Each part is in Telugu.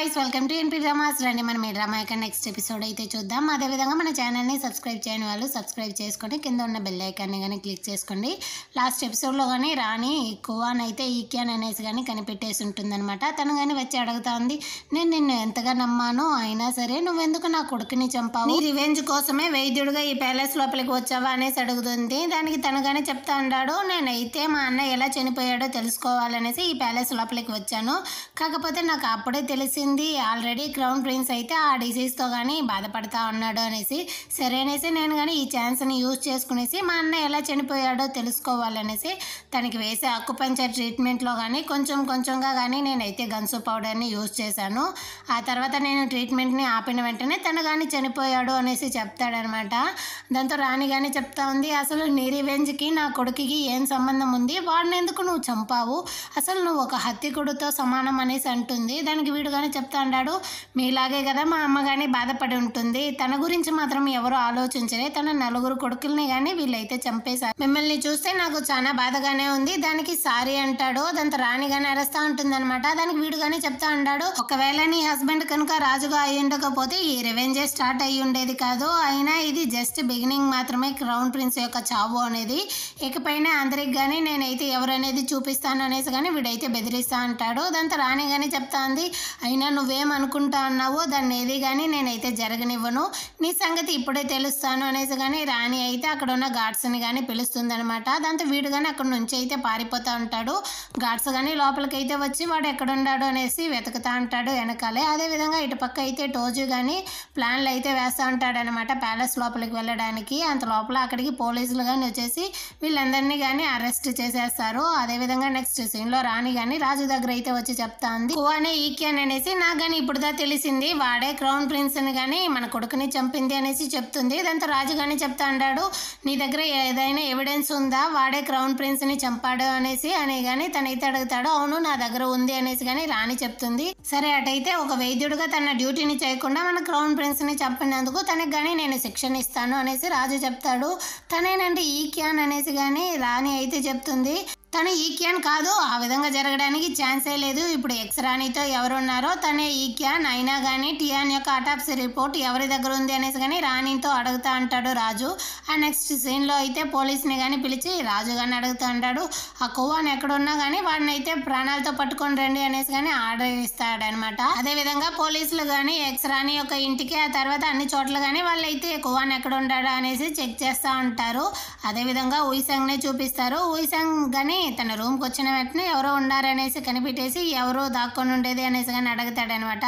Guys welcome to NP dramas రండి మనం ఈ డ్రామా యొక్క నెక్స్ట్ ఎపిసోడ్ అయితే చూద్దాం. అదే విధంగా మన ఛానల్ ని సబ్స్క్రైబ్ చేయని వాళ్ళు సబ్స్క్రైబ్ చేసుకొని కింద ఉన్న బెల్ ఐకాన్ ని గాని క్లిక్ చేసుకోండి. లాస్ట్ ఎపిసోడ్ లో గాని రాణి కువాన్ అయితే ఈక్యాన్ అనేసి గాని కనిపెట్టేసి ఉంటుందన్నమాట. తను గాని వచ్చి అడుగుతాంది, నేను నిన్ను ఎంతగా నమ్మానో అయినా సరే నువ్వెందుకు నా కొడుకుని చంపావు, నీ రివెంజ్ కోసమే వైద్యుడిగా ఈ ప్యాలెస్ లోపలికి వచ్చావా అనేసి అడుగుతుంది. దానికి తను గాని చెప్తా అన్నాడు, నేనైతే మా అన్న ఎలా చనిపోయాడో తెలుసుకోవాలనేసి ఈ ప్యాలెస్ లోపలికి వచ్చాను. కాకపోతే నాకు అప్పుడే తెలిసింది ఆల్రెడీ క్రౌన్ ప్రిన్స్ అయితే ఆ డిసీజ్తో కానీ బాధపడతా ఉన్నాడు అనేసి. సరే అనేసి నేను కానీ ఈ ఛాన్స్ని యూజ్ చేసుకునేసి మా అన్న ఎలా చనిపోయాడో తెలుసుకోవాలనేసి తనకి వేసే అక్కుపంచర్ ట్రీట్మెంట్లో కానీ కొంచెంగా కానీ నేనైతే గన్సు పౌడర్ని యూజ్ చేశాను. ఆ తర్వాత నేను ట్రీట్మెంట్ని ఆపిన వెంటనే తను కానీ చనిపోయాడు అనేసి చెప్తాడనమాట. దాంతో రాణి కానీ చెప్తా ఉంది, అసలు నీ రివెంజ్కి నా కొడుకుకి ఏం సంబంధం ఉంది, వాడిని ఎందుకు నువ్వు చంపావు, అసలు నువ్వు ఒక హత్యకుడితో సమానం అనేసి అంటుంది. దానికి వీడు కానీ చెప్తా అన్నాడు, మీలాగే కదా మా అమ్మ కానీ బాధపడి ఉంటుంది, తన గురించి మాత్రం ఎవరు ఆలోచించలే, తన నలుగురు కొడుకుల్ని కానీ వీళ్ళైతే చంపేశారు, మిమ్మల్ని చూస్తే నాకు చాలా బాధగానే ఉంది, దానికి సారీ అంటాడు. దాంతో రాణి కానీ అరుస్తా ఉంటుంది అనమాట. దానికి వీడు కానీ చెప్తా ఉంటాడు, ఒకవేళ నీ హస్బెండ్ కనుక రాజుగా అయి ఉండకపోతే ఈ రివెంజే స్టార్ట్ అయ్యి ఉండేది కాదు, అయినా ఇది జస్ట్ బిగినింగ్ మాత్రమే క్రౌన్ ప్రిన్స్ యొక్క చావు అనేది, ఇకపైన అందరికి కానీ నేనైతే ఎవరు అనేది చూపిస్తాను అనేసి కానీ వీడైతే బెదిరిస్తా అంటాడు. దాంతో రాణి కానీ చెప్తా ఉంది, అయినా నువ్వేమనుకుంటా అన్నావో దాన్ని ఏది కానీ నేనైతే జరగనివ్వను, నీ సంగతి ఇప్పుడే తెలుస్తాను అనేసి కానీ రాణి అయితే అక్కడ ఉన్న గార్డ్స్ని కానీ పిలుస్తుంది అనమాట. దాంతో వీడు కానీ అక్కడ నుంచి అయితే పారిపోతూ ఉంటాడు. గార్డ్స్ కానీ లోపలికి అయితే వచ్చి వాడు ఎక్కడున్నాడు అనేసి వెతుకుతా ఉంటాడు వెనకాలే. అదేవిధంగా ఇటు పక్క అయితే టోజు కానీ ప్లాన్లు అయితే వేస్తూ ఉంటాడు అనమాట ప్యాలెస్ లోపలికి వెళ్ళడానికి. అంత లోపల అక్కడికి పోలీసులు కానీ వచ్చేసి వీళ్ళందరినీ కానీ అరెస్ట్ చేసేస్తారు. అదేవిధంగా నెక్స్ట్ సీన్లో రాణి కానీ రాజు దగ్గర అయితే వచ్చి చెప్తా ఉంది, కువానే ఈక్యాన్ అనేసి నాకు కానీ ఇప్పుడుదా తెలిసింది, వాడే క్రౌన్ ప్రిన్స్ అని కానీ మన కొడుకుని చంపింది అనేసి చెప్తుంది. దాంతో రాజు కానీ చెప్తా అన్నాడు, నీ దగ్గర ఏదైనా ఎవిడెన్స్ ఉందా వాడే క్రౌన్ ప్రిన్స్ ని చంపాడు అనేసి అని కానీ తనైతే అడుగుతాడు. అవును నా దగ్గర ఉంది అనేసి కానీ రాణి చెప్తుంది. సరే అటైతే ఒక వైద్యుడిగా తన డ్యూటీని చేయకుండా మన క్రౌన్ ప్రిన్స్ ని చంపినందుకు తనకి కానీ నేను శిక్షణ ఇస్తాను అనేసి రాజు చెప్తాడు. తనేనంటే ఈక్యాన్ అనేసి కానీ రాణి అయితే చెప్తుంది. తను ఈక్యాన్ కాదు, ఆ విధంగా జరగడానికి ఛాన్సే లేదు, ఇప్పుడు ఎక్స్ రాణితో ఎవరున్నారో తనే ఈక్యాన్, అయినా కానీ టియాన్ యొక్క అటాప్సీ రిపోర్ట్ ఎవరి దగ్గర ఉంది అనేసి కానీ రాణితో అడుగుతా అంటాడు రాజు. ఆ నెక్స్ట్ సీన్లో అయితే పోలీస్ని కానీ పిలిచి రాజు కానీ అడుగుతూ అంటాడు, ఆ కువాన్ ఎక్కడున్నా కానీ వాడిని అయితే ప్రాణాలతో పట్టుకొని రండి అనేసి కానీ ఆర్డర్ ఇస్తాడనమాట. అదేవిధంగా పోలీసులు కానీ ఎక్స్ రాణి యొక్క ఇంటికి ఆ తర్వాత అన్ని చోట్ల కానీ వాళ్ళైతే కువాన్ ఎక్కడ ఉంటాడా అనేసి చెక్ చేస్తూ ఉంటారు. అదేవిధంగా ఉయిసంగ్నే చూపిస్తారు. ఉయిసంగ్ కానీ తన రూమ్కి వచ్చిన వెంటనే ఎవరో ఉన్నారనేసి కనిపెట్టేసి ఎవరో దాక్కొని ఉండేది అనేసి కానీ అడుగుతాడనమాట.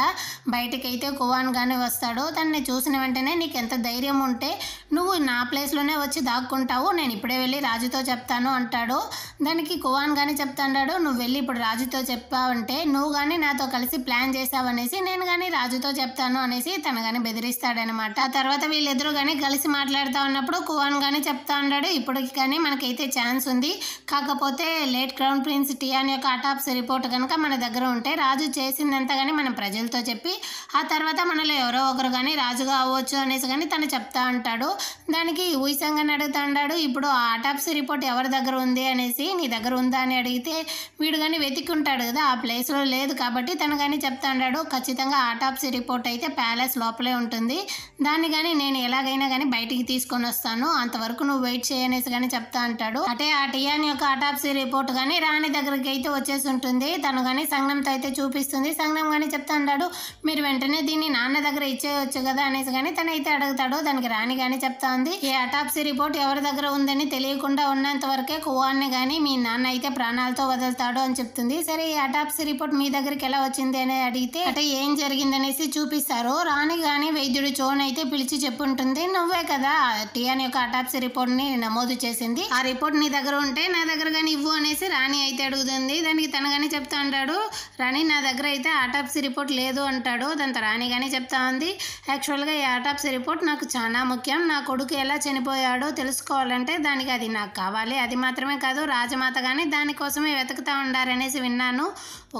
బయటకి అయితే కువాన్ కానీ వస్తాడు. తనని చూసిన వెంటనే నీకు ఎంత ధైర్యం ఉంటే నువ్వు నా ప్లేస్లోనే వచ్చి దాక్కుంటావు, నేను ఇప్పుడే వెళ్ళి రాజుతో చెప్తాను అంటాడు. దానికి కువాన్ కానీ చెప్తాడు, నువ్వు వెళ్ళి ఇప్పుడు రాజుతో చెప్పావంటే నువ్వు కానీ నాతో కలిసి ప్లాన్ చేసావనేసి నేను కానీ రాజుతో చెప్తాను అనేసి తను కానీ బెదిరిస్తాడనమాట. ఆ తర్వాత వీళ్ళిద్దరూ కానీ కలిసి మాట్లాడుతూ ఉన్నప్పుడు కువాన్ కానీ చెప్తా ఉన్నాడు, ఇప్పటికి కానీ మనకైతే ఛాన్స్ ఉంది, కాకపోతే లేట్ క్రౌన్ ప్రిన్స్ టియాన్ యొక్క అటాప్సీ రిపోర్ట్ కనుక మన దగ్గర ఉంటే రాజు చేసిందంతా కానీ మనం ప్రజలతో చెప్పి ఆ తర్వాత మనలో ఎవరో ఒకరు కానీ రాజుగా అవ్వచ్చు అనేసి కానీ తను చెప్తా ఉంటాడు. దానికి ఉయిసంగ్ అని అడుగుతా ఉంటాడు, ఇప్పుడు ఆ అటాప్సీ రిపోర్ట్ ఎవరి దగ్గర ఉంది అనేసి, నీ దగ్గర ఉందా అని అడిగితే వీడు కానీ వెతికుంటాడు కదా, ఆ ప్లేస్లో లేదు కాబట్టి తను కానీ చెప్తా ఉంటాడు, ఖచ్చితంగా ఆటాప్సీ రిపోర్ట్ అయితే ప్యాలెస్ లోపలే ఉంటుంది, దాన్ని కానీ నేను ఎలాగైనా కానీ బయటికి తీసుకొని వస్తాను, అంతవరకు నువ్వు వెయిట్ చేయనేసి కానీ చెప్తా అంటాడు. అంటే ఆ టియాన్ యొక్క అటాప్సీ రిపోర్ట్ కానీ రాణి దగ్గరికి అయితే వచ్చేసి ఉంటుంది. తను కానీ సంగనంతో అయితే చూపిస్తుంది. సంగనం కానీ చెప్తా ఉంటాడు, మీరు వెంటనే దీన్ని నాన్న దగ్గర ఇచ్చేయచ్చు కదా అనేసి కానీ తనైతే అడుగుతాడు. దానికి రాణి కానీ చెప్తా ఉంది, ఈ అటాప్సీ రిపోర్ట్ ఎవరి దగ్గర ఉందని తెలియకుండా ఉన్నంత వరకే కువాన్ని కానీ మీ నాన్న అయితే ప్రాణాలతో వదులుతాడు అని చెప్తుంది. సరే ఈ అటాప్సీ రిపోర్ట్ మీ దగ్గరికి ఎలా వచ్చింది అని అడిగితే అంటే ఏం జరిగిందనేసి చూపిస్తారు. రాణి కానీ వైద్యుడి చోన్ అయితే పిలిచి చెప్పుంటుంది, నువ్వే కదా టియాన్ యొక్క అటాప్సీ రిపోర్ట్ ని నమోదు చేసింది, ఆ రిపోర్ట్ నీ దగ్గర ఉంటే నా దగ్గర కానీ ఇవ్వు అనేసి రాణి అయితే అడుగుతుంది. దానికి తను కానీ చెప్తా ఉంటాడు, రాణి నా దగ్గర అయితే ఆటాప్సీ రిపోర్ట్ లేదు అంటాడు. దాంతో రాణి కానీ చెప్తా ఉంది, యాక్చువల్గా ఈ ఆటాప్సీ రిపోర్ట్ నాకు చాలా ముఖ్యం, నా కొడుకు ఎలా చనిపోయాడో తెలుసుకోవాలంటే దానికి అది నాకు కావాలి, అది మాత్రమే కాదు రాజమాత కానీ దానికోసమే వెతుకుతా ఉండారనేసి విన్నాను,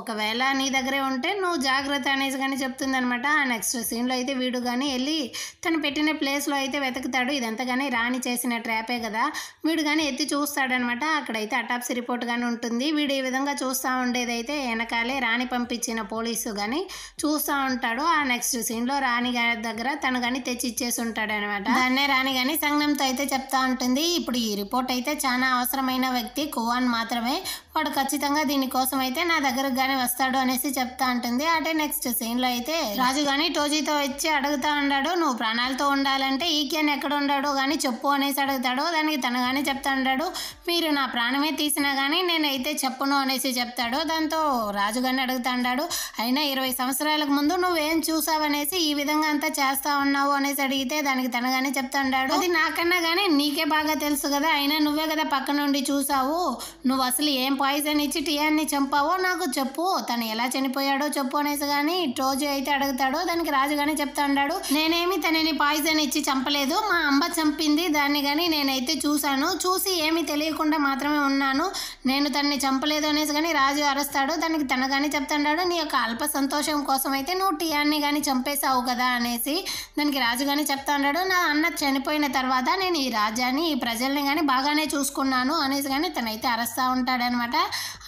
ఒకవేళ నీ దగ్గరే ఉంటే నువ్వు జాగ్రత్త అనేసి కానీ చెప్తుంది అనమాట. ఆ నెక్స్ట్ సీన్లో అయితే వీడు కానీ వెళ్ళి తను పెట్టిన ప్లేస్లో అయితే వెతుకుతాడు. ఇదంతా కానీ రాణి చేసిన ట్రాపే కదా, వీడు కానీ ఎత్తి చూస్తాడనమాట. అక్కడైతే అటాప్సీ ఆటాప్సీ రిపోర్ట్ కానీ ఉంటుంది. వీడు ఈ విధంగా చూస్తూ ఉండేదైతే వెనకాలే రాణి పంపించిన పోలీసు కానీ చూస్తూ ఉంటాడు. ఆ నెక్స్ట్ సీన్లో రాణి గారి దగ్గర తను కానీ తెచ్చి ఇచ్చేసి ఉంటాడు అనమాట. దాన్నే రాణి కానీ సంగంతో అయితే చెప్తా ఉంటుంది, ఇప్పుడు ఈ రిపోర్ట్ అయితే చాలా అవసరమైన వ్యక్తి కువాన్ మాత్రమే, వాడు ఖచ్చితంగా దీనికోసం అయితే నా దగ్గరకు కానీ వస్తాడు అనేసి చెప్తా ఉంటుంది. అంటే నెక్స్ట్ సీన్లో అయితే రాజు కానీ టోజీతో వచ్చి అడుగుతా ఉన్నాడు, నువ్వు ప్రాణాలతో ఉండాలంటే ఈకేన్ ఎక్కడ ఉన్నాడో కానీ చెప్పు అనేసి అడుగుతాడు. దానికి తను కానీ చెప్తా ఉంటాడు, మీరు నా ప్రాణమే తీసినా కానీ నేనైతే చెప్పను అనేసి చెప్తాడు. దాంతో రాజు కానీ అడుగుతా ఉన్నాడు, అయినా 20 సంవత్సరాలకు ముందు నువ్వేం చూసావనేసి ఈ విధంగా అంతా చేస్తా ఉన్నావు అనేసి అడిగితే దానికి తను కానీ చెప్తా ఉన్నాడు, అది నాకన్నా కానీ నీకే బాగా తెలుసు కదా, అయినా నువ్వే కదా పక్క నుండి చూసావు, నువ్వు అసలు ఏం పాయిజన్ ఇచ్చి టియాన్ని చంపావో నాకు చెప్పు, తను ఎలా చనిపోయాడో చెప్పు అనేసి కానీ టోజీ అయితే అడుగుతాడు. దానికి రాజు కానీ చెప్తా ఉన్నాడు, నేనేమి తనని పాయిజన్ ఇచ్చి చంపలేదు, మా అమ్మ చంపింది దాన్ని కానీ నేనైతే చూశాను, చూసి ఏమీ తెలియకుండా మాత్రమే ఉన్నాను, నేను తనని చంపలేదు అనేసి కానీ రాజు అరుస్తాడు. దానికి తను కానీ చెప్తాడు, నీ యొక్క అల్ప సంతోషం కోసం అయితే నువ్వు టియాన్ని కానీ చంపేశావు కదా అనేసి. దానికి రాజు కానీ చెప్తా ఉన్నాడు, నా అన్న చనిపోయిన తర్వాత నేను ఈ రాజ్యాన్ని ఈ ప్రజల్ని కానీ బాగానే చూసుకున్నాను అనేసి కానీ తనైతే అరుస్తూ ఉంటాడనమాట.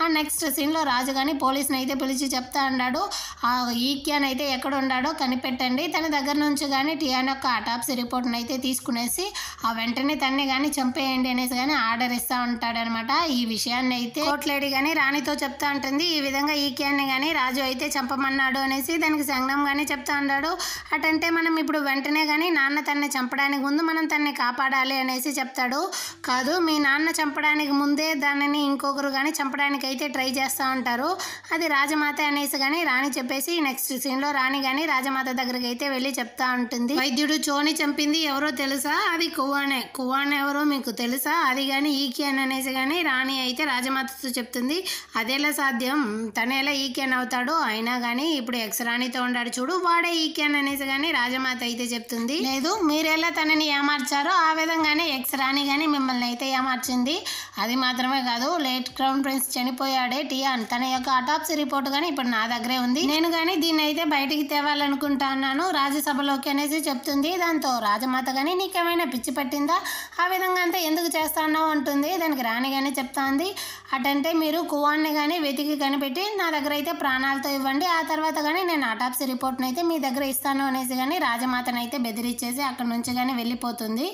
ఆ నెక్స్ట్ సీన్లో రాజు కానీ పోలీస్ని అయితే పిలిచి చెప్తా ఉన్నాడు, ఆ ఈక్యాన్ అయితే ఎక్కడ ఉన్నాడో కనిపెట్టండి, తన దగ్గర నుంచి కానీ టియాన్ యొక్క ఆటాప్సీ రిపోర్ట్ని అయితే తీసుకునేసి ఆ వెంటనే తన్ని కానీ చంపేయండి అనేసి కానీ ఆర్డర్ ఇస్తూ ఉంటాడనమాట. ఈ విషయాన్ని అయితే కోర్ట్ లేడీ కానీ రాణితో చెప్తా ఉంటుంది, ఈ విధంగా ఈక్యాన్ని కానీ రాజు అయితే చంపమన్నాడు అనేసి. దానికి సంగం కానీ చెప్తా ఉన్నాడు, అటంటే మనం ఇప్పుడు వెంటనే కానీ నాన్న తన్ని చంపడానికి ముందు మనం తన్ని కాపాడాలి అనేసి చెప్తాడు. కాదు, మీ నాన్న చంపడానికి ముందే దానిని ఇంకొకరు కానీ చంపడానికి అయితే ట్రై చేస్తూ ఉంటారు, అది రాజమాత అనేసి కానీ రాణి చెప్పేసి నెక్స్ట్ సీన్లో రాణి కానీ రాజమాత దగ్గరికి అయితే వెళ్ళి చెప్తా ఉంటుంది, వైద్యుడు చోని చంపింది ఎవరో తెలుసా, అది కువానే, కువాన్ ఎవరో మీకు తెలుసా, అది కానీ ఈకేన్ అనేసి కానీ రాణి అయితే రాజమాతతో చెప్తుంది. అదేలా సాధ్యం, తనేలా ఈకేన్ అవుతాడు, అయినా కానీ ఇప్పుడు ఎక్స్ రాణితో ఉన్నాడు చూడు, వాడే ఈకేన్ అనేసి కానీ రాజమాత అయితే చెప్తుంది. లేదు, మీరెలా తనని ఏమార్చారో ఆ విధంగానే ఎక్స్ రాణి కానీ మిమ్మల్ని అయితే ఏమార్చింది, అది మాత్రమే కాదు లేట్ క్రౌన్ ప్రిన్స్ చనిపోయాడే టియాన్, తన యొక్క ఆటాప్సీ రిపోర్ట్ కానీ ఇప్పుడు నా దగ్గరే ఉంది, నేను కానీ దీన్ని అయితే బయటికి తేవాలనుకుంటున్నాను రాజ్యసభలోకి అనేసి చెప్తుంది. దాంతో రాజమాత కానీ నీకేమైనా పిచ్చి పట్టిందా, ఆ విధంగా అంతా ఎందుకు చేస్తానో అంటుంది. దానికి రాణి కానీ చెప్తాంది, అటంటే మీరు కువాన్ని కానీ వెతికి కనిపెట్టి నా దగ్గర అయితే ప్రాణాలతో ఇవ్వండి, ఆ తర్వాత కానీ నేను ఆటాప్సీ రిపోర్ట్ని అయితే మీ దగ్గర ఇస్తాను అనేసి కానీ రాజమాతను అయితే బెదిరించేసి అక్కడ నుంచి కానీ వెళ్ళిపోతుంది.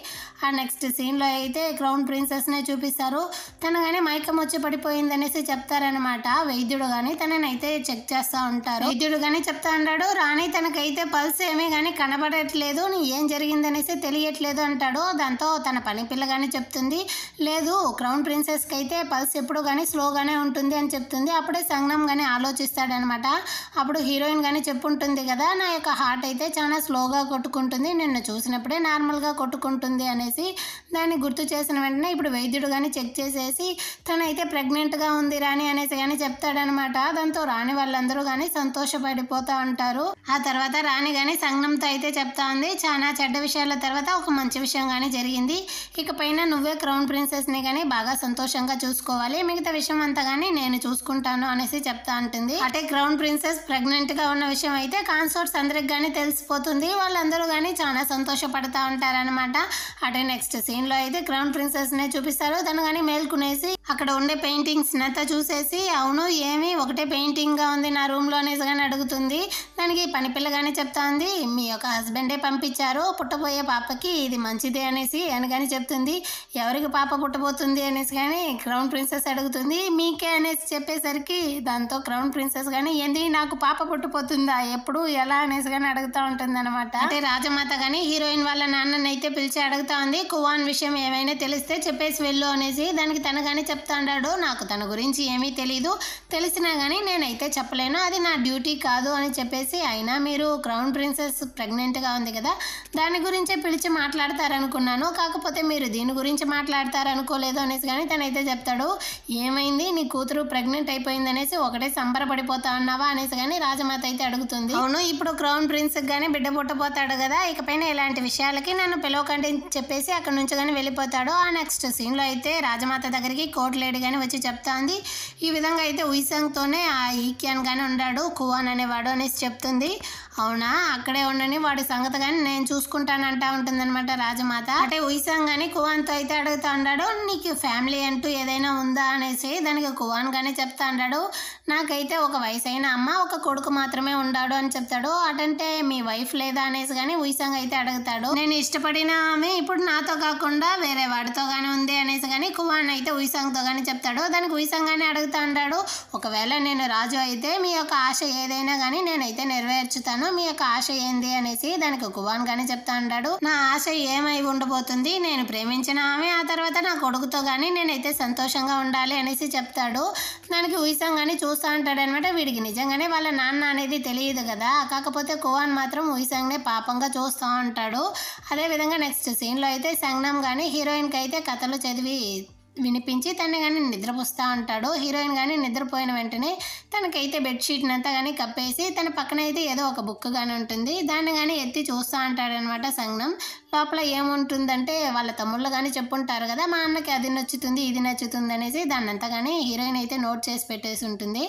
ఆ నెక్స్ట్ సీన్లో అయితే క్రౌన్ ప్రిన్సెస్నే చూపిస్తారు, తను కానీ మైకం వచ్చి పడిపోయింది అనేసి చెప్తారనమాట. వైద్యుడు కానీ తనని అయితే చెక్ చేస్తూ ఉంటారు. వైద్యుడు కానీ చెప్తా ఉంటాడు, రాణి తనకైతే పల్స్ ఏమీ కానీ కనబడట్లేదు, ఏం జరిగిందనేసి తెలియట్లేదు అంటాడు. దాంతో తన పని పిల్ల కానీ చెప్తుంది, లేదు క్రౌన్ ప్రిన్సెస్కి అయితే పల్స్ ఎప్పుడు కానీ స్లోగానే ఉంటుంది అని చెప్తుంది. అప్పుడే సంగం కానీ ఆలోచిస్తాడనమాట. అప్పుడు హీరోయిన్ కానీ చెప్పుంటుంది కదా, నా యొక్క హార్ట్ అయితే చాలా స్లోగా కొట్టుకుంటుంది, నిన్ను చూసినప్పుడే నార్మల్గా కొట్టుకుంటుంది అనేసి. దాన్ని గుర్తు చేసిన వెంటనే ఇప్పుడు వైద్యుడు కానీ చెక్ చేసేసి తనైతే ప్రెగ్నెంట్గా ఉంది రాణి అనేసి కానీ చెప్తాడనమాట. దాంతో రాణి వాళ్ళందరూ కానీ సంతోషపడిపోతూ ఉంటారు. ఆ తర్వాత రాణి కానీ సంగంతో అయితే చెప్తా ఉంది, చాలా చెడ్డ విషయాల తర్వాత ఒక మంచి విషయం కానీ జరిగింది, ఇకపైన నువ్వే క్రౌన్ ప్రిన్సెస్ని కానీ బాగా సంతోషంగా చూసుకోవాలి, మిగతా విషయం అంతా కానీ నేను చూసుకుంటాను అనేసి చెప్తా ఉంటుంది. అంటే క్రౌన్ ప్రిన్సెస్ ప్రెగ్నెంట్గా ఉన్న విషయం అయితే కాన్సోర్ట్స్ అందరికి కానీ తెలిసిపోతుంది, వాళ్ళందరూ కానీ చాలా సంతోషపడతా ఉంటారనమాట. అంటే నెక్స్ట్ సీన్లో అయితే క్రౌన్ ప్రిన్సెస్నే చూపిస్తారు, తను కానీ మేల్కొనేసి అక్కడ ఉండే పెయింటింగ్స్ అంతా చూసేసి, అవును ఏమి ఒకటే పెయింటింగ్గా ఉంది నా రూమ్లో అనేసి కానీ అడుగుతుంది. దానికి పని పిల్లగానే చెప్తా ఉంది, మీ యొక్క హస్బెండే పంపించారు పుట్టబోయే పాపకి ఇది మంచిదే అనేసి అని కానీ చెప్తుంది. ఎవరికి పాప పుట్టబోతుంది అనేసి కానీ క్రౌన్ ప్రిన్సెస్ అడుగుతుంది. మీకే అనేసి చెప్పేసరికి దాంతో క్రౌన్ ప్రిన్సెస్ కానీ ఏంది నాకు పాప పుట్టిపోతుందా ఎప్పుడు ఎలా అనేసి కానీ అడుగుతూ ఉంటుంది అనమాట. అంటే రాజమాత కానీ హీరోయిన్ వాళ్ళ నాన్నని అయితే పిలిచి అడుగుతా ఉంది, కువాన్ విషయం ఏమైనా తెలిస్తే చెప్పేసి వెళ్ళు అనేసి. దానికి తను కానీ చెప్తా ఉన్నాడు, నాకు తన గురించి ఏమీ తెలీదు, తెలిసినా కానీ నేనైతే చెప్పలేను, అది నా డ్యూటీ కాదు అని చెప్పేసి. అయినా మీరు క్రౌన్ ప్రిన్సెస్ ప్రెగ్నెంట్గా ఉంది కదా, దాని గురించే పిలిచి మాట్లాడతారనుకున్నాను, కాకపోతే మీరు దీని గురించి మాట్లాడతారనుకోలేదు అనేసి కానీ తనైతే చెప్తాడు. ఏమైంది నీ కూతురు ప్రెగ్నెంట్ అయిపోయింది అనేసి ఒకటే సంబరపడిపోతా ఉన్నావా అనేసి కానీ రాజమాత అయితే అడుగుతుంది. అవును, ఇప్పుడు క్రౌన్ ప్రిన్స్ కానీ బిడ్డ పుట్టబోతాడు కదా, ఇకపైన ఇలాంటి విషయాలకి నన్ను పిలవకండి చెప్పేసి అక్కడ నుంచి కానీ వెళ్ళిపోతాడు. ఆ నెక్స్ట్ సీన్లో అయితే రాజమాత దగ్గరికి కోర్ట్ లేడీ కానీ వచ్చి చెప్తా ఉంది, ఈ విధంగా అయితే ఉయిసంగ్తోనే ఆ ఈక్యాన్ కానీ ఉన్నాడు కువాన్ అనేవాడు అనేసి చెప్తుంది. అవునా, అక్కడే ఉండని వాడి సంగతి కానీ నేను చూసుకుంటానంటా ఉంటుందన్నమాట రాజమాత. అంటే ఉయిసాంగ్ కానీ కువాన్తో అయితే అడుగుతా ఉన్నాడు, నీకు ఫ్యామిలీ అంటూ ఏదైనా ఉందా అనేసి. దానికి కువాన్ కానీ చెప్తా అన్నాడు, నాకైతే ఒక వయసైన అమ్మ ఒక కొడుకు మాత్రమే ఉన్నాడు అని చెప్తాడు. అటంటే మీ వైఫ్ లేదా అనేసి కానీ ఉయిసాంగ్ అయితే అడుగుతాడు. నేను ఇష్టపడిన ఆమె ఇప్పుడు నాతో కాకుండా వేరే వాడితో కానీ ఉంది అనేసి కానీ కువాన్ అయితే ఉయిసాంగ్తో కానీ చెప్తాడు. దానికి ఉయిసాంగ్ కానీ అడుగుతా ఉంటాడు, ఒకవేళ నేను రాజు అయితే మీ యొక్క ఆశ ఏదైనా కానీ నేనైతే నెరవేర్చుతాను, మీ యొక్క ఆశ ఏంది అనేసి. దానికి కువాన్ గానీ చెప్తా ఉంటాడు, నా ఆశ ఏమై ఉండబోతుంది, నేను ప్రేమించిన ఆమె ఆ తర్వాత నా కొడుకుతో గానీ నేనైతే సంతోషంగా ఉండాలి అనేసి చెప్తాడు. దానికి ఉయిసాంగ్ గానీ చూస్తూ ఉంటాడు అనమాట. వీడికి నిజంగానే వాళ్ళ నాన్న అనేది తెలియదు కదా, కాకపోతే కువాన్ మాత్రం ఉయిసాంగ్నే పాపంగా చూస్తూ ఉంటాడు. అదేవిధంగా నెక్స్ట్ సీన్లో అయితే సంగ్నామ్ కానీ హీరోయిన్కి అయితే కథలు చదివి వినిపించి తను కానీ నిద్రపోస్తూ ఉంటాడు. హీరోయిన్ కానీ నిద్రపోయిన వెంటనే తనకైతే బెడ్షీట్ని అంతా కానీ కప్పేసి తన పక్కన అయితే ఏదో ఒక బుక్ కానీ ఉంటుంది, దాన్ని కానీ ఎత్తి చూస్తూ ఉంటాడనమాట సంగ్నం. లోపల ఏముంటుందంటే వాళ్ళ తమ్ముళ్ళు కానీ చెప్పుంటారు కదా, మా అన్నకి అది నచ్చుతుంది ఇది నచ్చుతుంది అనేసి. దాన్ని అంతా కానీ హీరోయిన్ అయితే నోట్ చేసి పెట్టేసి ఉంటుంది.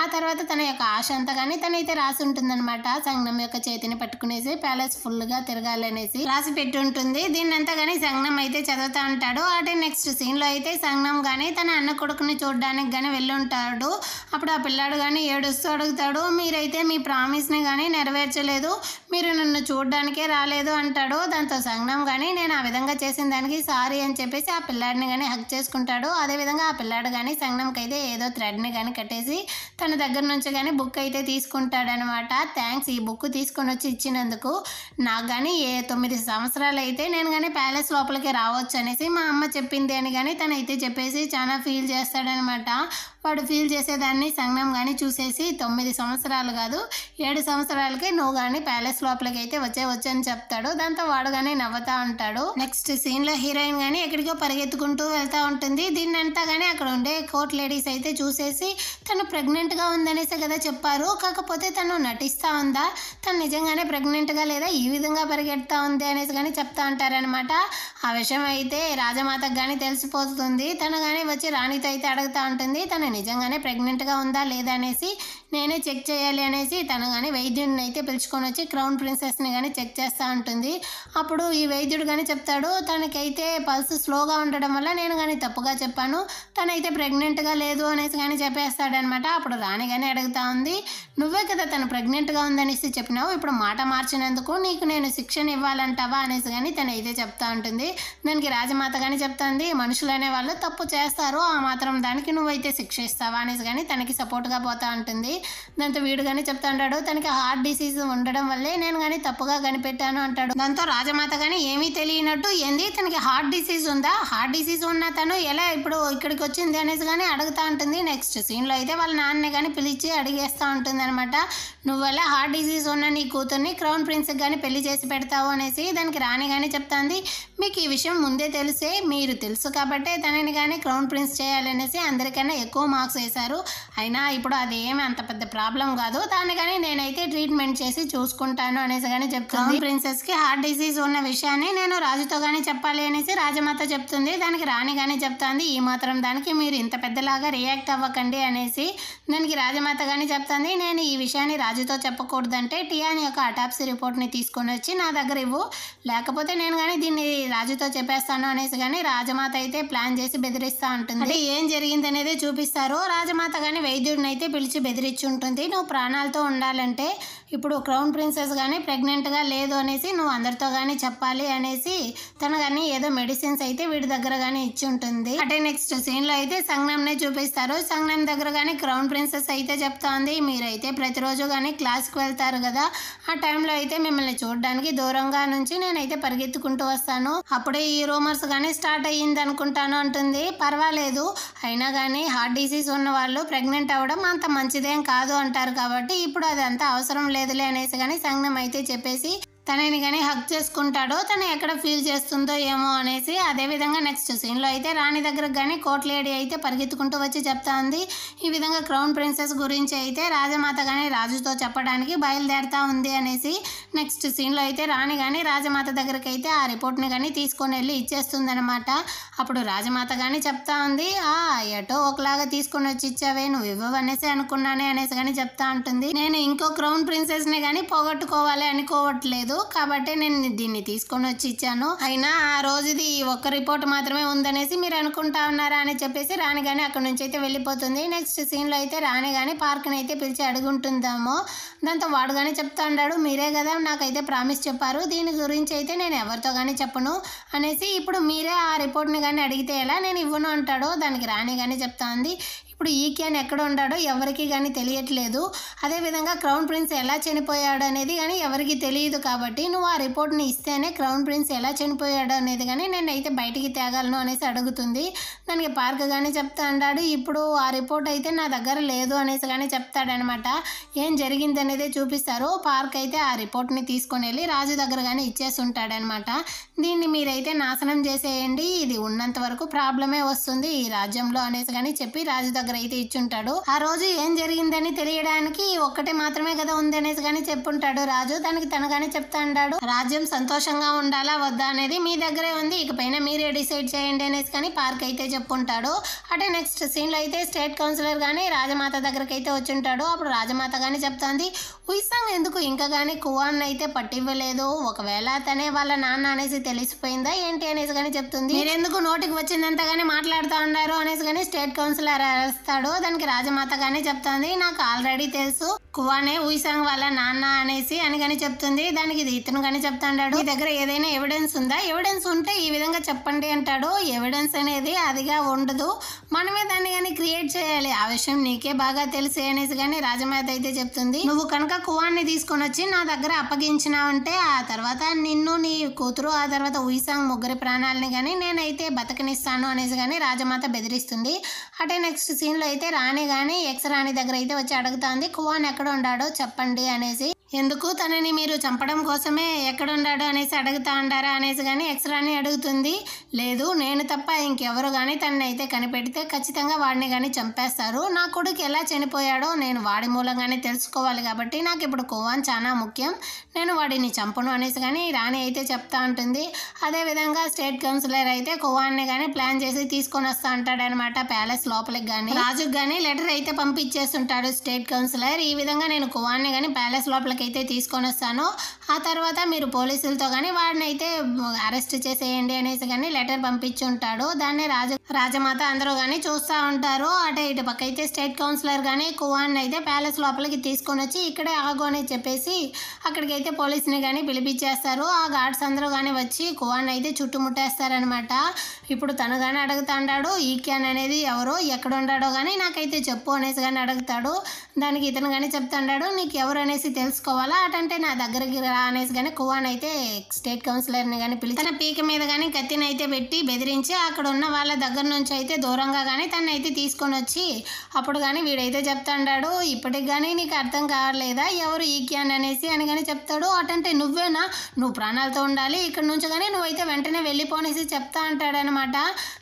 ఆ తర్వాత తన యొక్క ఆశ అంతా కానీ తనైతే రాసి ఉంటుందన్నమాట. సంగ్నం యొక్క చేతిని పట్టుకునేసి ప్యాలెస్ ఫుల్గా తిరగాలనేసి రాసి పెట్టి ఉంటుంది. దీన్నంతా కానీ సంగ్నం అయితే చదువుతూ ఉంటాడు. అంటే నెక్స్ట్ సీన్లో అయితే సంగ్నం కానీ తన అన్న కొడుకుని చూడడానికి కానీ వెళ్ళి ఉంటాడు. అప్పుడు ఆ పిల్లాడు కానీ ఏడుస్తూ అడుగుతాడు, మీరైతే మీ ప్రామిస్ని కానీ నెరవేర్చలేదు, మీరు నన్ను చూడడానికే రాలేదు అంటాడు. దాంతో సంగ్నం కానీ నేను ఆ విధంగా చేసిన దానికి సారీ అని చెప్పేసి ఆ పిల్లాడిని కానీ హక్ చేసుకుంటాడు. అదేవిధంగా ఆ పిల్లాడు కానీ సంగ్నంకి అయితే ఏదో థ్రెడ్ని కానీ కట్టేసి తన దగ్గర నుంచి కానీ బుక్ అయితే తీసుకుంటాడనమాట. థ్యాంక్స్, ఈ బుక్ తీసుకొని వచ్చి ఇచ్చినందుకు. నాకు కానీ 9 సంవత్సరాలు అయితే నేను కానీ ప్యాలెస్ లోపలికి రావచ్చు అనేసి మా అమ్మ చెప్పింది అని కానీ తనైతే చెప్పేసి చాలా ఫీల్ చేస్తాడనమాట. వాడు ఫీల్ చేసేదాన్ని సంగ్నం కానీ చూసేసి 9 సంవత్సరాలు కాదు 7 సంవత్సరాలకి నువ్వు కానీ ప్యాలెస్ లోపలికి అయితే వచ్చి అని చెప్తాడు. దాంతో వాడు కానీ నవ్వుతా ఉంటాడు. నెక్స్ట్ సీన్లో హీరోయిన్ కానీ ఎక్కడికో పరిగెత్తుకుంటూ వెళ్తూ ఉంటుంది. దీన్నంతా కానీ అక్కడ ఉండే కోర్ట్ లేడీస్ అయితే చూసేసి తను ప్రెగ్నెంట్గా ఉందనేసి కదా చెప్పారు, కాకపోతే తను నటిస్తూ ఉందా, తను నిజంగానే ప్రెగ్నెంట్గా లేదా ఈ విధంగా పరిగెడుతూ ఉంది అనేసి కానీ చెప్తా ఉంటారనమాట. ఆ విషయం అయితే రాజమాతకు కానీ తెలిసిపోతుంది. తను కానీ వచ్చి రాణితో అయితే అడుగుతూ ఉంటుంది, తను నిజంగానే ప్రెగ్నెంట్గా ఉందా లేదా అనేసి నేనే చెక్ చేయాలి అనేసి. తను కానీ వైద్యుడిని అయితే పిలుచుకొని వచ్చి క్రౌన్ ప్రిన్సెస్ని కానీ చెక్ చేస్తూ ఉంటుంది. అప్పుడు ఈ వైద్యుడు కానీ చెప్తాడు, తనకైతే పల్స్ స్లోగా ఉండడం వల్ల నేను కానీ తప్పుగా చెప్పాను, తనైతే ప్రెగ్నెంట్గా లేదు అనేసి కానీ చెప్పేస్తాడనమాట. అప్పుడు రాణి కానీ అడుగుతా ఉంది, నువ్వే కదా తను ప్రెగ్నెంట్గా ఉందనేసి చెప్పినావు, ఇప్పుడు మాట మార్చినందుకు నీకు నేను శిక్షణ ఇవ్వాలంటావా అనేసి కానీ తనైతే చెప్తా ఉంటుంది. దానికి రాజమాత కానీ చెప్తుంది, మనుషులు అనే వాళ్ళు తప్పు చేస్తారు, ఆ మాత్రం దానికి నువ్వైతే శిక్ష ఇస్తావా అనేసి కానీ తనకి సపోర్ట్గా పోతా ఉంటుంది. దాంతో వీడు కానీ చెప్తా ఉంటాడు, తనకి హార్ట్ డిసీజ్ ఉండడం వల్లే నేను కానీ తప్పుగా కనిపెట్టాను అంటాడు. దాంతో రాజమాత కానీ ఏమీ తెలియనట్టు, ఏంది తనకి హార్ట్ డిసీజ్ ఉందా, హార్ట్ డిసీజ్ ఉన్న తను ఎలా ఇప్పుడు ఇక్కడికి వచ్చింది అనేసి కానీ అడుగుతూ ఉంటుంది. నెక్స్ట్ సీన్లో అయితే వాళ్ళ నాన్నని కానీ పిలిచి అడిగేస్తూ ఉంటుంది అనమాట, నువ్వెలా హార్ట్ డిసీజ్ ఉన్న నీ కూతుర్ని క్రౌన్ ప్రిన్స్కి కానీ పెళ్లి చేసి పెడతావు అనేసి. దానికి రాణి కానీ చెప్తుంది, మీకు ఈ విషయం ముందే తెలిసే, మీరు తెలుసు కాబట్టే తనని కానీ క్రౌన్ ప్రిన్స్ చేయాలనేసి అందరికన్నా ఎక్కువ మార్క్స్ వేశారు, అయినా ఇప్పుడు అదేమి అంత పెద్ద ప్రాబ్లం కాదు, దాన్ని కానీ నేనైతే ట్రీట్మెంట్ చేసి చూసుకుంటాను అనేసి కానీ చెప్తుంది. ప్రిన్సెస్కి హార్ట్ డిసీజ్ ఉన్న విషయాన్ని నేను రాజుతో కానీ చెప్పాలి అనేసి రాజమాత చెప్తుంది. దానికి రాణి కానీ చెప్తుంది, ఈ మాత్రం దానికి మీరు ఇంత పెద్దలాగా రియాక్ట్ అవ్వకండి అనేసి. దానికి రాజమాత కానీ చెప్తుంది, నేను ఈ విషయాన్ని రాజుతో చెప్పకూడదంటే టియాని యొక్క అటాప్సీ రిపోర్ట్ని తీసుకొని వచ్చి నా దగ్గర ఇవ్వు, లేకపోతే నేను కానీ దీన్ని రాజుతో చెప్పేస్తాను అనేసి కానీ రాజమాత అయితే ప్లాన్ చేసి బెదిరిస్తూ ఉంటుంది. అంటే ఏం జరిగింది అనేది చూపిస్తారు. రాజమాత కానీ వైద్యుడిని అయితే పిలిచి బెదిరించి ఉంటుంది, నువ్వు ప్రాణాలతో ఉండాలంటే ఇప్పుడు క్రౌన్ ప్రిన్సెస్ కానీ ప్రెగ్నెంట్గా లేదు అనేసి నువ్వు అందరితో కానీ చెప్పాలి అనేసి తను కానీ ఏదో మెడిసిన్స్ అయితే వీడి దగ్గర కానీ ఇచ్చి ఉంటుంది. అంటే నెక్స్ట్ సీన్లో అయితే సంగ్నంనే చూపిస్తారు. సంగ్నం దగ్గర కానీ క్రౌన్ ప్రిన్సెస్ అయితే చెప్తోంది, మీరైతే ప్రతిరోజు కానీ క్లాస్కి వెళ్తారు కదా, ఆ టైంలో అయితే మిమ్మల్ని చూడడానికి దూరంగా నుంచి నేనైతే పరిగెత్తుకుంటూ వస్తాను, అప్పుడే ఈ రూమర్స్ కానీ స్టార్ట్ అయ్యింది అనుకుంటాను అంటుంది. పర్వాలేదు, అయినా కానీ హార్ట్ డిసీజ్ ఉన్న వాళ్ళు ప్రెగ్నెంట్ అవ్వడం అంత మంచిదేం కాదు అంటారు కాబట్టి ఇప్పుడు అదంతా అవసరం లేదులే అనేసి కానీ సంగ్నం అయితే చెప్పేసి తనని కానీ హక్ చేసుకుంటాడో తను ఎక్కడ ఫీల్ చేస్తుందో ఏమో అనేసి. అదేవిధంగా నెక్స్ట్ సీన్లో అయితే రాణి దగ్గరకు కానీ కోర్ట్ లేడీ అయితే పరిగెత్తుకుంటూ వచ్చి చెప్తా ఉంది. ఈ విధంగా క్రౌన్ ప్రిన్సెస్ గురించి అయితే రాజమాత కానీ రాజుతో చెప్పడానికి బయలుదేరుతా ఉంది అనేసి. నెక్స్ట్ సీన్లో అయితే రాణి కానీ రాజమాత దగ్గరికి అయితే ఆ రిపోర్ట్ని కానీ తీసుకొని వెళ్ళి ఇచ్చేస్తుంది అనమాట. అప్పుడు రాజమాత కానీ చెప్తా ఉంది, ఎటో ఒకలాగా తీసుకొని వచ్చి ఇచ్చావే, నువ్వు ఇవ్వవనేసి అనుకున్నానే అనేసి కానీ చెప్తా ఉంటుంది. నేను ఇంకో క్రౌన్ ప్రిన్సెస్ని కానీ పోగొట్టుకోవాలి అనుకోవట్లేదు, కాబట్టి నేను దీన్ని తీసుకొని వచ్చి ఇచ్చాను. అయినా ఆ రోజుది ఈ ఒక్క రిపోర్ట్ మాత్రమే ఉందనేసి మీరు అనుకుంటా ఉన్నారా అని చెప్పేసి రాణి కానీ అక్కడ నుంచి అయితే వెళ్ళిపోతుంది. నెక్స్ట్ సీన్లో అయితే రాణి కానీ పార్క్ని అయితే పిలిచి అడుగుంటుందామో. దాంతో వాడు కానీ చెప్తా ఉన్నాడు, మీరే కదా నాకైతే ప్రామిస్ చెప్పారు, దీని గురించి అయితే నేను ఎవరితో కానీ చెప్పను అనేసి. ఇప్పుడు మీరే ఆ రిపోర్ట్ని కానీ అడిగితే ఎలా, నేను ఇవ్వను అంటాడు. దానికి రాణి కానీ చెప్తా ఉంది, ఇప్పుడు ఈక్యాన్ ఎక్కడ ఉన్నాడో ఎవరికి కానీ తెలియట్లేదు, అదేవిధంగా క్రౌన్ ప్రిన్స్ ఎలా చనిపోయాడు అనేది కానీ ఎవరికి తెలియదు, కాబట్టి నువ్వు ఆ రిపోర్ట్ని ఇస్తేనే క్రౌన్ ప్రిన్స్ ఎలా చనిపోయాడు అనేది కానీ నేనైతే బయటికి తేగలను అనేసి అడుగుతుంది. దానికి పార్క్ కానీ చెప్తా అన్నాడు, ఇప్పుడు ఆ రిపోర్ట్ అయితే నా దగ్గర లేదు అనేసి కానీ చెప్తాడనమాట. ఏం జరిగింది అనేది చూపిస్తారు. పార్క్ అయితే ఆ రిపోర్ట్ని తీసుకొని వెళ్ళి రాజు దగ్గర కానీ ఇచ్చేసి ఉంటాడనమాట. దీన్ని మీరైతే నాశనం చేసేయండి, ఇది ఉన్నంత వరకు ప్రాబ్లమే వస్తుంది ఈ రాజ్యంలో అనేసి కానీ చెప్పి రాజు దగ్గర అయితే ఇచ్చుంటాడు. ఆ రోజు ఏం జరిగిందని తెలియడానికి ఒక్కటే మాత్రమే కదా ఉంది అనేసి కానీ చెప్పుంటాడు రాజు. దానికి తనగానే చెప్తా ఉంటాడు, రాజ్యం సంతోషంగా ఉండాలా వద్దా అనేది మీ దగ్గరే ఉంది, ఇకపైన మీరే డిసైడ్ చేయండి అనేసి కానీ పార్క్ అయితే చెప్పుంటాడు. అంటే నెక్స్ట్ సీన్లో అయితే స్టేట్ కౌన్సిలర్ కానీ రాజమాత దగ్గరికి అయితే వచ్చుంటాడు. అప్పుడు రాజమాత కానీ చెప్తాంది, ఉయిసాంగ్ ఎందుకు ఇంకా కానీ కువాన్ అయితే పట్టివ్వలేదు, ఒకవేళ తనే వాళ్ళ నాన్న అనేసి తెలిసిపోయిందా ఏంటి అనేసి కానీ చెప్తుంది. మీరెందుకు నోటికి వచ్చిందంతా కానీ మాట్లాడుతూ ఉన్నారు అనేసి కానీ స్టేట్ కౌన్సిలర్ అరుస్తాడు. దానికి రాజమాత కానీ చెప్తుంది, నాకు ఆల్రెడీ తెలుసు కువానే ఉయిసాంగ్ వాళ్ళ నాన్న అనేసి అని కానీ చెప్తుంది. దానికి ఇది ఇతను కానీ చెప్తాడు, మీ దగ్గర ఏదైనా ఎవిడెన్స్ ఉందా, ఎవిడెన్స్ ఉంటే ఈ విధంగా చెప్పండి అంటాడు. ఎవిడెన్స్ అనేది అదిగా ఉండదు, మనమే దాన్ని కానీ క్రియేట్ చేయాలి, ఆ విషయం నీకే బాగా తెలిసి అనేసి కానీ రాజమాత అయితే చెప్తుంది. నువ్వు కనుక కువాన్ని తీసుకొని వచ్చి నా దగ్గర అప్పగించినావంటే ఆ తర్వాత నిన్ను, నీ కూతురు, ఆ తర్వాత ఉయిసాంగ్ ముగ్గురి ప్రాణాలని కానీ నేనైతే బతకనిస్తాను అనేసి కానీ రాజమాత బెదిరిస్తుంది. అంటే నెక్స్ట్ సీన్లో అయితే రాణి కానీ ఎక్స్ రాణి దగ్గర అయితే వచ్చి అడుగుతుంది, కువాన్ ఎక్కడ ఉన్నాడో చెప్పండి అనేసి. ఎందుకు తనని మీరు చంపడం కోసమే ఎక్కడున్నాడు అనేసి అడుగుతా ఉంటారా అనేసి కానీ ఎక్స్రాని అడుగుతుంది. లేదు, నేను తప్ప ఇంకెవరు కానీ తనని అయితే కనిపెడితే ఖచ్చితంగా వాడిని కానీ చంపేస్తారు. నా కొడుకు ఎలా చనిపోయాడో నేను వాడి మూలంగానే తెలుసుకోవాలి, కాబట్టి నాకు ఇప్పుడు కువాన్ చాలా ముఖ్యం, నేను వాడిని చంపను అనేసి కానీ రాణి అయితే చెప్తా ఉంటుంది. అదేవిధంగా స్టేట్ కౌన్సిలర్ అయితే కువాన్ని కానీ ప్లాన్ చేసి తీసుకొని వస్తా అంటాడనమాట ప్యాలెస్ లోపలికి. కానీ రాజుకు కానీ లెటర్ అయితే పంపించేస్తుంటాడు స్టేట్ కౌన్సిలర్, ఈ విధంగా నేను కువాన్ని కానీ ప్యాలెస్ లోపలికి అయితే తీసుకొని వస్తాను, ఆ తర్వాత మీరు పోలీసులతో కానీ వాడిని అయితే అరెస్ట్ చేసేయండి అనేసి కానీ లెటర్ పంపించి ఉంటాడు. దాన్ని రాజమాత అందరూ కానీ చూస్తూ ఉంటారు. అంటే ఇటు పక్క అయితే స్టేట్ కౌన్సిలర్ కానీ కువాన్ అయితే ప్యాలెస్ లోపలికి తీసుకొని వచ్చి ఇక్కడే ఆగు అని చెప్పేసి అక్కడికి అయితే పోలీసుని కానీ పిలిపించేస్తారు. ఆ గార్డ్స్ అందరూ కానీ వచ్చి కువాన్ అయితే చుట్టుముట్టేస్తారనమాట. ఇప్పుడు తను కానీ అడుగుతాడు, ఈక్యాన్ అనేది ఎవరో ఎక్కడ ఉన్నాడో కానీ నాకైతే చెప్పు అనేసి కానీ అడుగుతాడు. దానికి ఇతను కానీ చెప్తాడు, నీకు ఎవరు అనేసి తెలుసుకోవాలా, అటంటే నా దగ్గరికి రా అనేసి కానీ కువాన్ అయితే స్టేట్ కౌన్సిలర్ని కానీ పిలిచి తన పీక మీద కానీ కత్తిని అయితే పెట్టి బెదిరించి అక్కడ ఉన్న వాళ్ళ దగ్గర నుంచి అయితే దూరంగా కానీ తను అయితే తీసుకొని వచ్చి అప్పుడు కానీ వీడైతే చెప్తాడు, ఇప్పటికి కానీ నీకు అర్థం కావట్లేదా ఎవరు ఈక్యాన్ అనేసి అని కానీ చెప్తాడు. అటంటే నువ్వేనా, నువ్వు ప్రాణాలతో ఉండాలి, ఇక్కడ నుంచి కానీ నువ్వైతే వెంటనే వెళ్ళిపోనేసి చెప్తా అంటాడనమాట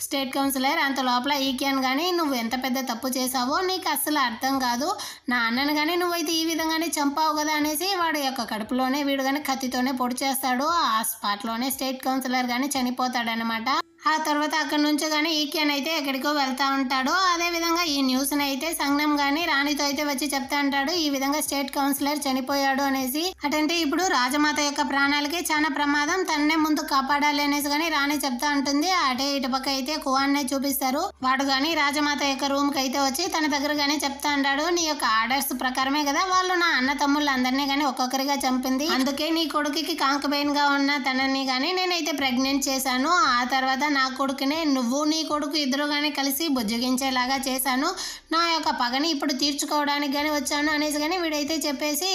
స్టేట్ కౌన్సిలర్. అంత లోపల ఈక్యాన్ కానీ నువ్వు ఎంత పెద్ద తప్పు చేసావో నీకు అస్సలు అర్థం కాదు, నా అన్నను కానీ నువ్వైతే ఈ విధంగానే చంపావు కదా అనేసి వాడి యొక్క కడుపులోనే వీడు కానీ కత్తితోనే పొడి చేస్తాడు. ఆ స్పాట్లోనే స్టేట్ కౌన్సిలర్ కానీ చనిపోతాడనమాట. ఆ తర్వాత అక్కడ నుంచి కానీ ఈక్యాన్ అయితే ఎక్కడికో వెళ్తా ఉంటాడు. అదేవిధంగా ఈ న్యూస్ని అయితే సంజ్ఞం కానీ రాణితో అయితే వచ్చి చెప్తా అంటాడు, ఈ విధంగా స్టేట్ కౌన్సిలర్ చనిపోయాడు అనేసి. అటంటే ఇప్పుడు రాజమాత యొక్క ప్రాణాలకి చాలా ప్రమాదం, తన్నే ముందు కాపాడాలి అనేసి కానీ రాణి చెప్తా ఉంటుంది. అటే ఇటు పక్క అయితే కువాన్నే చూపిస్తారు. వాడు కానీ రాజమాత యొక్క రూమ్ కి అయితే వచ్చి తన దగ్గర కానీ చెప్తా అంటాడు, నీ యొక్క ఆర్డర్స్ ప్రకారమే కదా వాళ్ళు నా అన్న తమ్ముళ్ళు అందరినీ కానీ ఒక్కొక్కరిగా చంపింది, అందుకే నీ కొడుకుకి కాంకబైన్ గా ఉన్న తనని కానీ నేనైతే ప్రెగ్నెంట్ చేశాను, ఆ తర్వాత నా కొడుకునే నువ్వు నీ కొడుకు ఇద్దరు కానీ కలిసి బుజ్జగించేలాగా చేశాను, నా యొక్క పగని ఇప్పుడు తీర్చుకోవడానికి కానీ వచ్చాను అనేసి కానీ వీడైతే చెప్పేసి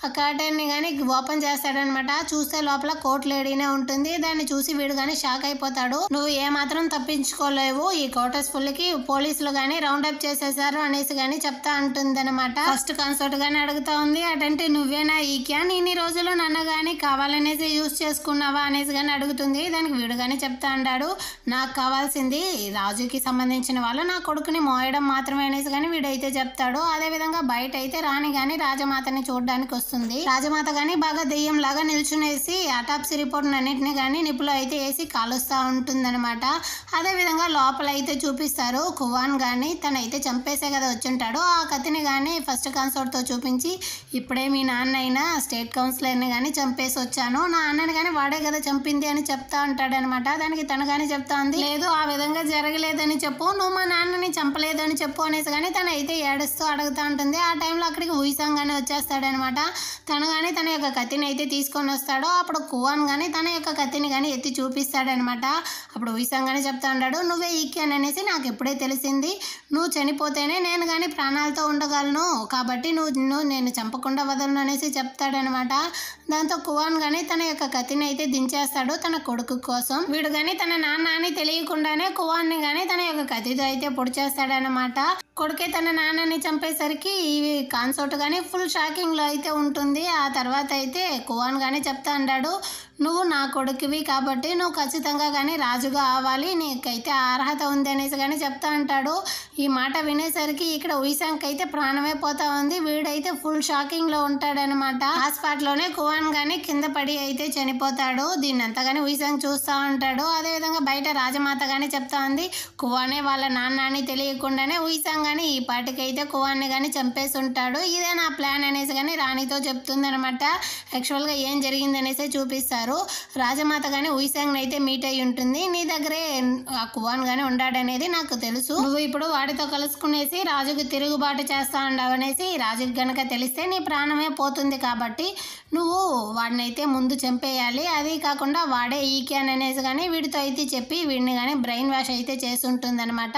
ఆ కర్టెన్ని కానీ ఓపెన్ చేస్తాడనమాట. చూస్తే లోపల కోర్ట్ లేడీనే ఉంటుంది. దాన్ని చూసి వీడు కానీ షాక్ అయిపోతాడు. నువ్వు ఏమాత్రం తప్పించుకోలేవు, ఈ కోటర్స్ ఫుల్కి పోలీసులు కానీ రౌండ్ అప్ చేసేసారు అనేసి కానీ చెప్తా ఉంటుంది అనమాట. ఫస్ట్ కన్సర్ట్ గానీ అడుగుతా ఉంది, అటంటే నువ్వేనా ఈక్యా, ఇన్ని రోజులు నన్ను కానీ కావాలనేసి యూజ్ చేసుకున్నావా అనేసి కానీ అడుగుతుంది. దానికి వీడు కానీ చెప్తా అంటాడు, నాకు కావాల్సింది రాజుకి సంబంధించిన వాళ్ళు నా కొడుకుని మోయడం మాత్రమే అనేసి కానీ వీడైతే చెప్తాడు. అదే విధంగా బయట అయితే రాణి గాని రాజమాతని చూడడానికి వస్తుంది. రాజమాత గాని బాగా దెయ్యం లాగా నిల్చునేసి అటాప్సీ రిపోర్ట్ అన్నింటినీ కానీ నిప్పులో అయితే వేసి కాలుస్తూ ఉంటుందన్నమాట. అదే విధంగా లోపల అయితే చూపిస్తారు కువాన్ గాని తనైతే చంపేసే కదా వచ్చుంటాడు. ఆ కత్తిని కానీ ఫస్ట్ కన్సర్ట్ తో చూపించి ఇప్పుడే మీ నాన్న అయినా స్టేట్ కౌన్సిలర్ని కానీ చంపేసి వచ్చాను, నా అన్నని కానీ వాడే కదా చంపింది అని చెప్తా ఉంటాడు అనమాట. దానికి తను కానీ చెప్తా ఉంది, లేదు ఆ విధంగా జరగలేదని చెప్పు, నువ్వు మా నాన్నని చంపలేదని చెప్పు అనేసి కానీ తను అయితే ఏడుస్తూ అడుగుతూ ఉంటుంది. ఆ టైంలో అక్కడికి ఉయిసాంగ్ గానీ వచ్చేస్తాడనమాట. తను కానీ తన యొక్క కత్తిని అయితే తీసుకొని వస్తాడు. అప్పుడు కువాన్ కానీ తన యొక్క కత్తిని కానీ ఎత్తి చూపిస్తాడనమాట. అప్పుడు ఉయిసాంగ్ గానీ చెప్తా ఉంటాడు, నువ్వే ఈక్యాన్ అనేసి నాకు ఎప్పుడే తెలిసింది, నువ్వు చనిపోతేనే నేను కానీ ప్రాణాలతో ఉండగలను, కాబట్టి నువ్వు నేను చంపకుండా వదలను అనేసి చెప్తాడనమాట. దాంతో కువాన్ గానీ తన యొక్క కత్తిని అయితే దించేస్తాడు తన కొడుకు కోసం. వీడు కానీ తన నాన్న అని తెలియకుండానే కువాన్ని కానీ తన యొక్క కత్తితో అయితే పొడి చేస్తాడనమాట. కొడుకే తన నాన్నని చంపేసరికి ఈ కాన్సర్ట్ కానీ ఫుల్ షాకింగ్ లో అయితే ఉంటుంది. ఆ తర్వాత అయితే కువాన్ గానీ చెప్తా అంటాడు, నువ్వు నా కొడుకువి కాబట్టి నువ్వు ఖచ్చితంగా కానీ రాజుగా అవ్వాలి, నీకైతే అర్హత ఉంది అనేసి కానీ చెప్తా అంటాడు. ఈ మాట వినేసరికి ఇక్కడ ఉయిసాంగ్ అయితే ప్రాణమే పోతా ఉంది. వీడైతే ఫుల్ షాకింగ్ లో ఉంటాడనమాట. ఆ స్పాట్ లోనే కువాన్ గానీ కింద పడి అయితే చనిపోతాడు. దీన్నంతా కానీ ఉయిసాంగ్ చూస్తూ ఉంటాడు. అదే విధంగా బయట రాజమాత గానీ చెప్తా ఉంది, కువానే వాళ్ళ నాన్న అని తెలియకుండానే ఉయిసాంగ్ కానీ ఈ పాటికైతే కువాన్ని కానీ చంపేసి ఉంటాడు, ఇదే నా ప్లాన్ అనేసి కానీ రాణితో చెప్తుంది అనమాట. యాక్చువల్ గా ఏం జరిగింది అనేసి చూపిస్తారు. రాజమాత గానీ ఉయిసాంగ్ అయితే మీట్ అయి ఉంటుంది. నీ దగ్గరే ఆ కువాన్ గానీ ఉండాడనేది నాకు తెలుసు, నువ్వు ఇప్పుడు వాడితో కలుసుకునేసి రాజుకు తిరుగుబాటు చేస్తా ఉండవు అనేసి రాజుకి గనక తెలిస్తే నీ ప్రాణమే పోతుంది, కాబట్టి నువ్వు వాడినైతే ముందు చంపేయాలి, అది కాకుండా వాడే ఈక్యాన్ అనేసి కానీ వీడితో అయితే చెప్పి వీడిని కానీ బ్రెయిన్ వాష్ అయితే చేసి ఉంటుంది అనమాట.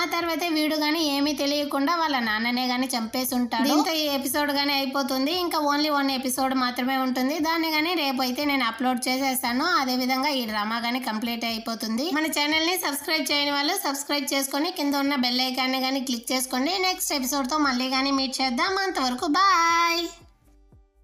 ఆ తర్వాత వీడు కానీ ఏమీ తెలియకుండా వాళ్ళ నాన్ననే కానీ చంపేసి ఉంటాడు. దీంతో ఈ ఎపిసోడ్ కానీ అయిపోతుంది. ఇంకా ఓన్లీ 1 ఎపిసోడ్ మాత్రమే ఉంటుంది. దాన్ని కానీ రేపు అయితే నేను అప్లోడ్ చేసేస్తాను. అదే విధంగా ఈ డ్రామా కానీ కంప్లీట్ అయిపోతుంది. మన ఛానల్ ని సబ్స్క్రైబ్ చేయని వాళ్ళు సబ్స్క్రైబ్ చేసుకొని కింద ఉన్న బెల్ ఐకాన్ ని కానీ క్లిక్ చేసుకోండి. నెక్స్ట్ ఎపిసోడ్ తో మళ్ళీ కానీ మీట్ చేద్దాం. అంతవరకు బాయ్.